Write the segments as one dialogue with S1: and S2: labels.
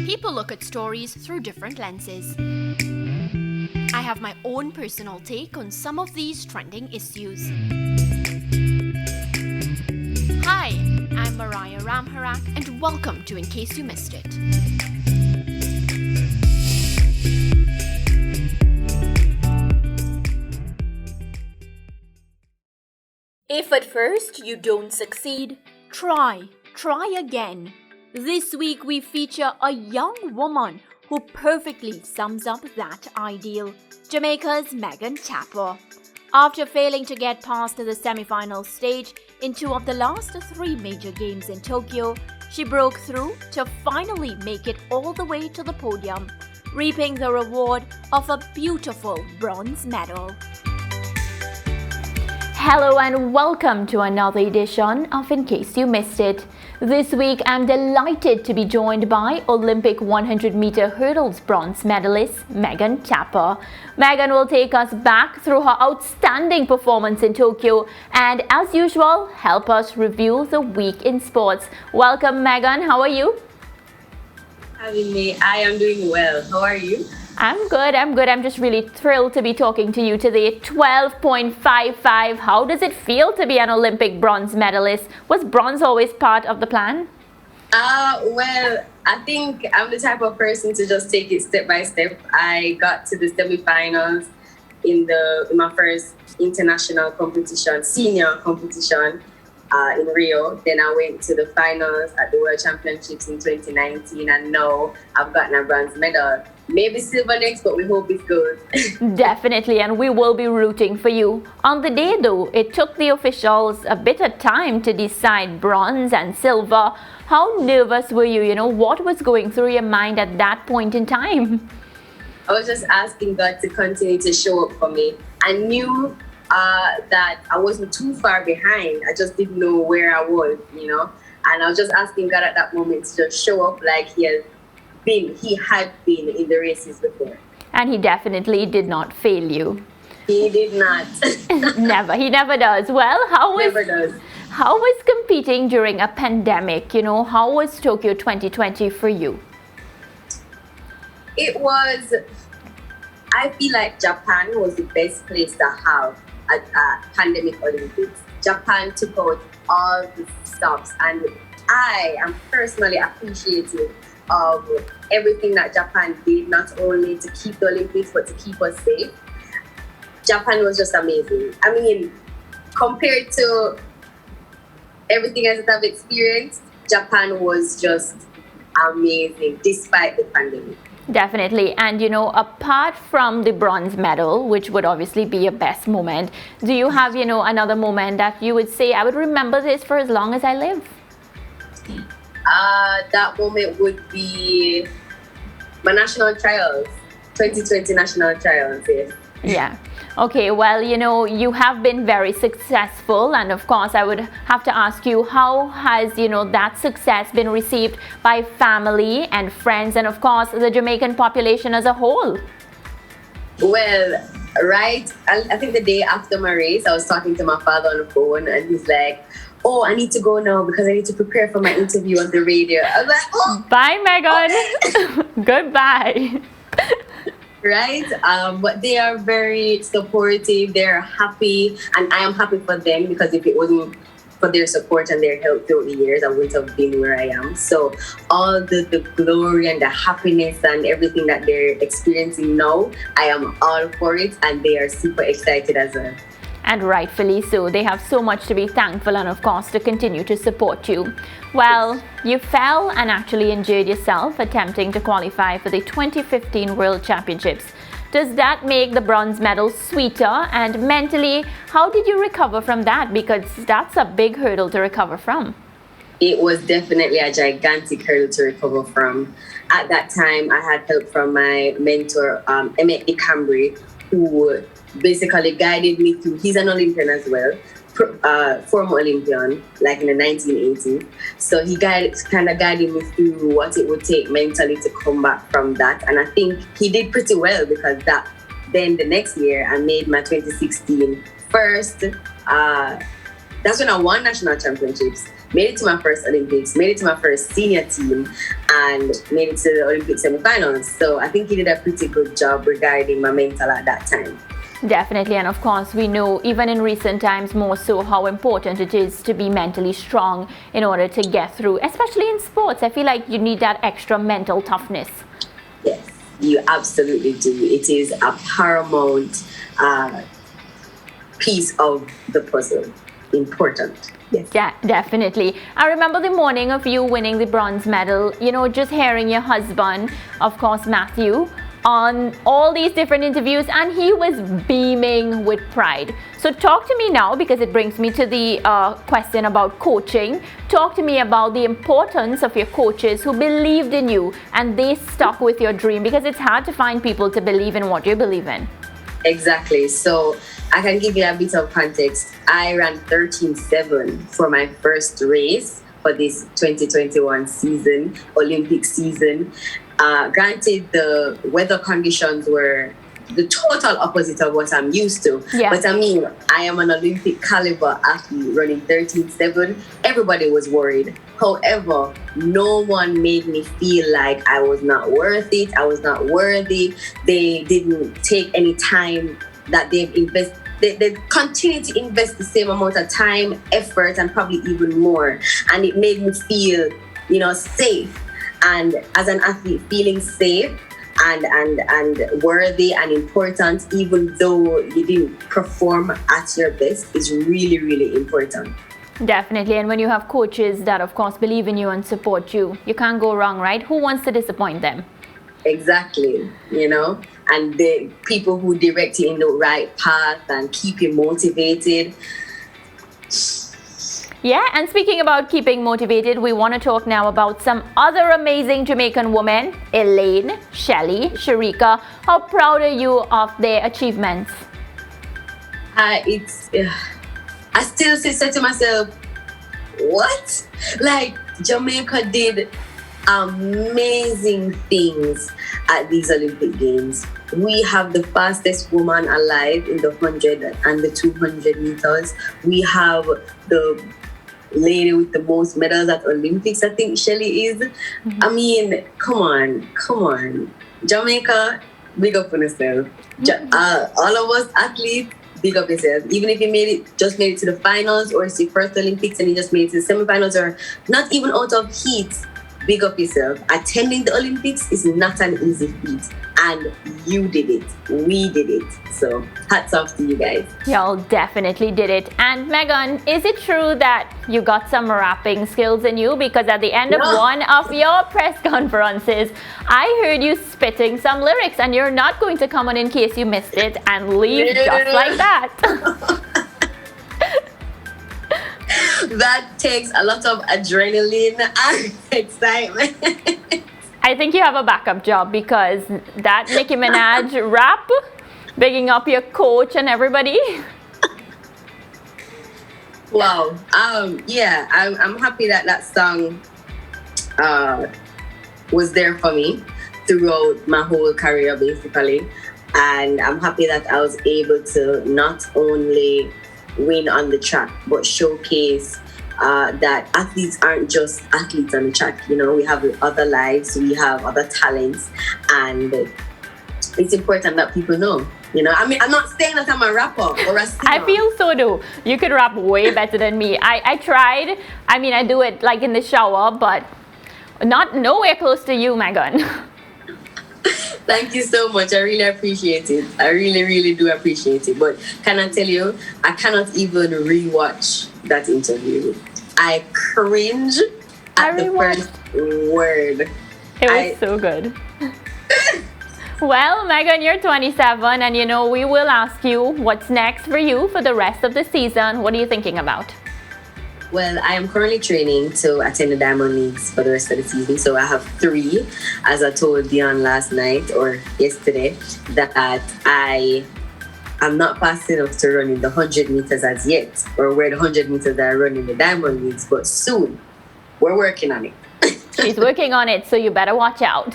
S1: People look at stories through different lenses. I have my own personal take on some of these trending issues. Hi, I'm Mariah Ramharack, and welcome to In Case You Missed It. If at first you don't succeed, try again. This week we feature a young woman who perfectly sums up that ideal, Jamaica's Megan Tapper. After failing to get past the semi-final stage in two of the last three major games in Tokyo, she broke through to finally make it all the way to the podium, reaping the reward of a beautiful bronze medal. Hello and welcome to another edition of In Case You Missed It. This week I'm delighted to be joined by Olympic 100-meter hurdles bronze medalist Megan Tapper. Megan will take us back through her outstanding performance in Tokyo and, as usual, help us review the week in sports. Welcome, Megan. How are you?
S2: Having me. I am doing well. How are you?
S1: I'm good. I'm just really thrilled to be talking to you today. 12.55. How does it feel to be an Olympic bronze medalist? Was bronze always part of the plan?
S2: Well, I think I'm the type of person to just take it step by step. I got to the semifinals in my first international competition, senior competition in Rio. Then I went to the finals at the World Championships in 2019, and now I've gotten a bronze medal. Maybe silver next, but we hope it's good.
S1: Definitely, and we will be rooting for you. On the day though, it took the officials a bit of time to decide bronze and silver. How nervous were you? What was going through your mind at that point in time?
S2: I was just asking God to continue to show up for me. I knew that I wasn't too far behind. I just didn't know where I was, And I was just asking God at that moment to just show up like He had been in the races before.
S1: And He definitely did not fail you.
S2: He did not.
S1: Never. He never does. Well,
S2: Never does.
S1: How was competing during a pandemic? How was Tokyo 2020 for you?
S2: I feel like Japan was the best place to have a pandemic Olympics. Japan took out all the stops, and I am personally appreciative of everything that Japan did, not only to keep the Olympics, but to keep us safe. Japan was just amazing. I mean, compared to everything else that I've experienced, Japan was just amazing, despite the pandemic.
S1: Definitely. And, apart from the bronze medal, which would obviously be your best moment, do you have, another moment that you would say, I would remember this for as long as I live?
S2: That moment would be my national trials, 2020 national trials, yes.
S1: Yeah. Okay, well, you have been very successful, and of course I would have to ask you, how has, that success been received by family and friends and of course the Jamaican population as a whole?
S2: Well, right, I think the day after my race, I was talking to my father on the phone, and he's like, oh, I need to go now because I need to prepare for my interview on the radio. I was like, oh!
S1: Bye, Megan. Goodbye.
S2: Right? But they are very supportive, they're happy, and I am happy for them, because if it wasn't for their support and their help throughout the years, I wouldn't have been where I am. So all the glory and the happiness and everything that they're experiencing now, I am all for it, and they are super excited as well.
S1: And rightfully so. They have so much to be thankful and of course to continue to support you. Well, you fell and actually injured yourself attempting to qualify for the 2015 World Championships. Does that make the bronze medal sweeter? And mentally, how did you recover from that? Because that's a big hurdle to recover from.
S2: It was definitely a gigantic hurdle to recover from. At that time, I had help from my mentor, Emmett Cambry, who basically guided me through. He's an Olympian as well, former Olympian, like in the 1980s. So he kind of guided me through what it would take mentally to come back from that. And I think he did pretty well, because then the next year I made my 2016 first. That's when I won national championships. made it to my first Olympics, made it to my first senior team, and made it to the Olympic semifinals. So I think he did a pretty good job regarding my mental at that time.
S1: Definitely, and of course we know even in recent times more so how important it is to be mentally strong in order to get through, especially in sports. I feel like you need that extra mental toughness.
S2: Yes, you absolutely do. It is a paramount piece of the puzzle. Important. Yes.
S1: Yeah, definitely. I remember the morning of you winning the bronze medal, just hearing your husband, of course Matthew, on all these different interviews, and he was beaming with pride. So talk to me now, because it brings me to the question about coaching. Talk to me about the importance of your coaches who believed in you and they stuck with your dream, because it's hard to find people to believe in what you believe in.
S2: Exactly. So I can give you a bit of context. I ran 13.7 for my first race for this 2021 season, Olympic season. Granted, the weather conditions were the total opposite of what I'm used to.
S1: Yeah.
S2: But I mean, I am an Olympic caliber athlete running 13.7. Everybody was worried. However, no one made me feel like I was not worth it. I was not worthy. They didn't take any time that they've invested. They continue to invest the same amount of time, effort, and probably even more. And it made me feel, safe. And as an athlete, feeling safe and worthy and important, even though you didn't perform at your best, is really, really important.
S1: Definitely. And when you have coaches that, of course, believe in you and support you, you can't go wrong, right? Who wants to disappoint them?
S2: Exactly, and the people who direct you in the right path and keep you motivated.
S1: Yeah, and speaking about keeping motivated, we want to talk now about some other amazing Jamaican women, Elaine, Shelly, Sharika. How proud are you of their achievements?
S2: I still say to myself, what? Like, Jamaica did amazing things at these Olympic Games. We have the fastest woman alive in the 100 and the 200 meters. We have the lady with the most medals at Olympics, I think Shelly is. Mm-hmm. I mean, come on. Jamaica, big up on yourself. All of us athletes, big up yourself. Even if you just made it to the finals, or it's your first Olympics and you just made it to the semifinals, or not even out of heat, big up yourself. Attending the Olympics is not an easy feat. And you did it. We did it. So hats off to you guys.
S1: Y'all definitely did it. And Megan, is it true that you got some rapping skills in you? Because at the end of one of your press conferences, I heard you spitting some lyrics, and you're not going to come on in case you missed it and leave just like that.
S2: That takes a lot of adrenaline and excitement.
S1: I think you have a backup job, because that Nicki Minaj rap, bigging up your coach and everybody.
S2: Wow. Yeah, I'm happy that song was there for me throughout my whole career, basically. And I'm happy that I was able to not only win on the track, but showcase that athletes aren't just athletes on the track. We have other lives, we have other talents, and it's important that people know. I mean, I'm not saying that I'm a rapper or a singer.
S1: I feel so though. You could rap way better than me. I tried. I mean, I do it like in the shower, but nowhere close to you, Megan.
S2: Thank you so much. I really appreciate it. I really, really do appreciate it. But can I tell you, I cannot even rewatch that interview. I cringe at the first word.
S1: It was so good. Well, Megan, you're 27, and we will ask you what's next for you for the rest of the season. What are you thinking about?
S2: Well, I am currently training to attend the Diamond Leagues for the rest of the season. So I have 3, as I told Dion last night or yesterday, that I am not fast enough to run in the 100 meters as yet, or where the 100 meters are running the Diamond Leagues, but soon. We're working on it.
S1: She's working on it, so you better watch out.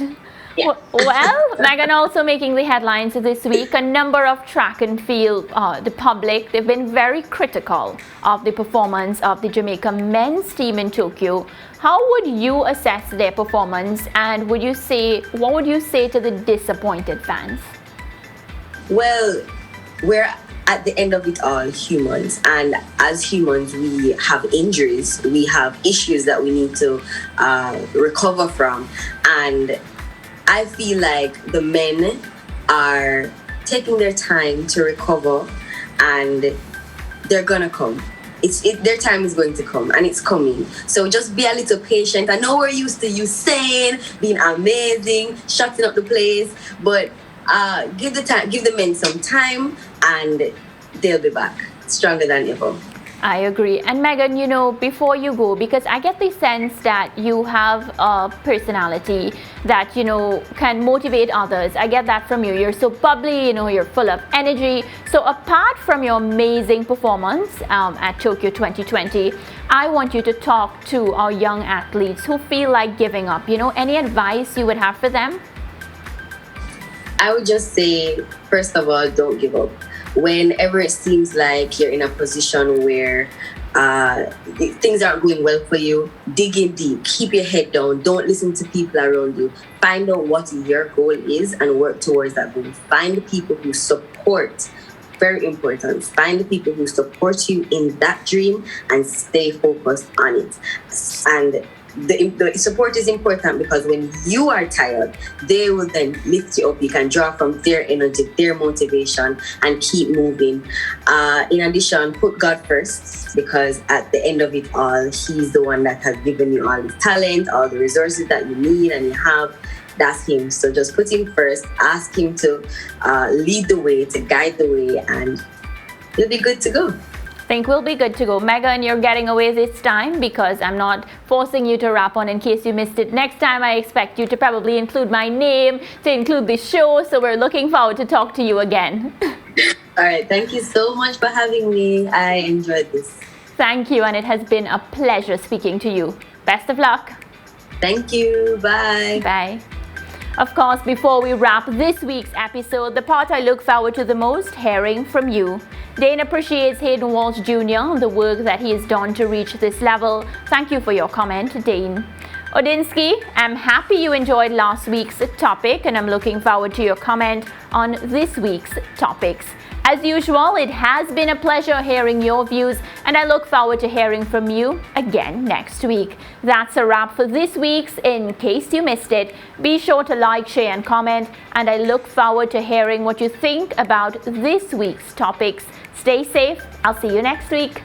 S2: Yeah.
S1: Well, Megan also making the headlines this week. A number of track and field, the public, they've been very critical of the performance of the Jamaica men's team in Tokyo. How would you assess their performance, and what would you say to the disappointed fans?
S2: Well, we're at the end of it all humans, and as humans we have injuries, we have issues that we need to recover from, and I feel like the men are taking their time to recover, and they're gonna come. Their time is going to come, and it's coming. So just be a little patient. I know we're used to you saying, being amazing, shutting up the place, but give the men some time, and they'll be back stronger than ever.
S1: I agree. And Megan, before you go, because I get the sense that you have a personality that, can motivate others. I get that from you. You're so bubbly, you're full of energy. So apart from your amazing performance at Tokyo 2020, I want you to talk to our young athletes who feel like giving up. Any advice you would have for them?
S2: I would just say, first of all, don't give up. Whenever it seems like you're in a position where things aren't going well for you, dig in deep, keep your head down, don't listen to people around you. Find out what your goal is and work towards that goal. Find the people who support, very important, find the people who support you in that dream and stay focused on it. And the support is important, because when you are tired, they will then lift you up. You can draw from their energy, their motivation, and keep moving. In addition, put God first, because at the end of it all, He's the one that has given you all the talent, all the resources that you need and you have. That's Him. So just put Him first, ask Him to lead the way, to guide the way, and you'll be good to go.
S1: Think we'll be good to go. Megan, you're getting away this time because I'm not forcing you to rap on in case you missed it. Next time I expect you to probably include my name, to include the show, so we're looking forward to talk to you again.
S2: All right, thank you so much for having me. I enjoyed this.
S1: Thank you, and it has been a pleasure speaking to you. Best of luck.
S2: Thank you. Bye.
S1: Bye. Of course, before we wrap this week's episode, the part I look forward to the most, hearing from you. Dane appreciates Hayden Walsh Jr., the work that he has done to reach this level. Thank you for your comment, Dane. Odinsky, I'm happy you enjoyed last week's topic, and I'm looking forward to your comment on this week's topics. As usual, it has been a pleasure hearing your views, and I look forward to hearing from you again next week. That's a wrap for this week's In Case You Missed It. Be sure to like, share, and comment, and I look forward to hearing what you think about this week's topics. Stay safe. I'll see you next week.